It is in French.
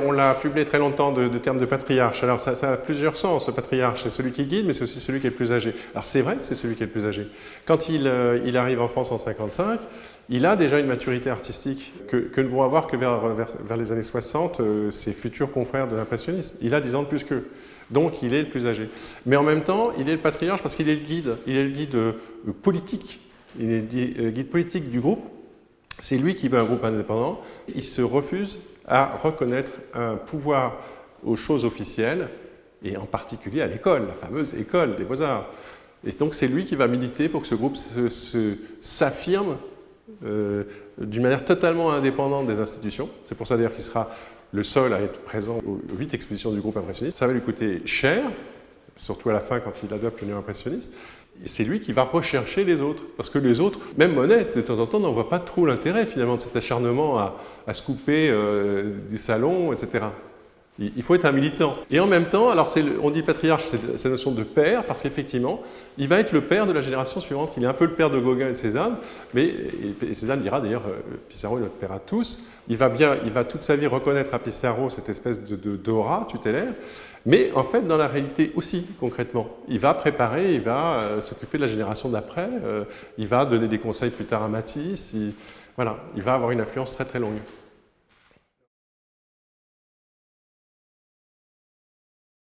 On l'a affublé très longtemps de termes de patriarche. Alors ça a plusieurs sens, le patriarche. C'est celui qui guide, mais c'est aussi celui qui est le plus âgé. Alors c'est vrai que c'est celui qui est le plus âgé. Quand il arrive en France en 55, il a déjà une maturité artistique que ne vont avoir que vers les années 60 ses futurs confrères de l'impressionnisme. Il a 10 ans de plus qu'eux. Donc il est le plus âgé. Mais en même temps, il est le patriarche parce qu'il est le guide. Il est le guide politique. Il est le guide politique du groupe. C'est lui qui veut un groupe indépendant. Il se refuse à reconnaître un pouvoir aux choses officielles, et en particulier à l'école, la fameuse école des beaux-arts. Et donc c'est lui qui va militer pour que ce groupe s'affirme d'une manière totalement indépendante des institutions. C'est pour ça d'ailleurs qu'il sera le seul à être présent aux 8 expositions du groupe impressionniste. Ça va lui coûter cher, surtout à la fin quand il adopte le néo-impressionniste. C'est lui qui va rechercher les autres. Parce que les autres, même Monet, de temps en temps, n'en voit pas trop l'intérêt finalement de cet acharnement à se couper du salon, etc. Il faut être un militant. Et en même temps, alors on dit patriarche, c'est la notion de père, parce qu'effectivement, il va être le père de la génération suivante. Il est un peu le père de Gauguin et de Cézanne, mais et Cézanne dira d'ailleurs, Pissarro est notre père à tous. Il va toute sa vie reconnaître à Pissarro cette espèce d'aura tutélaire, mais en fait, dans la réalité aussi, concrètement, il va préparer, il va s'occuper de la génération d'après, il va donner des conseils plus tard à Matisse, voilà, il va avoir une influence très très longue.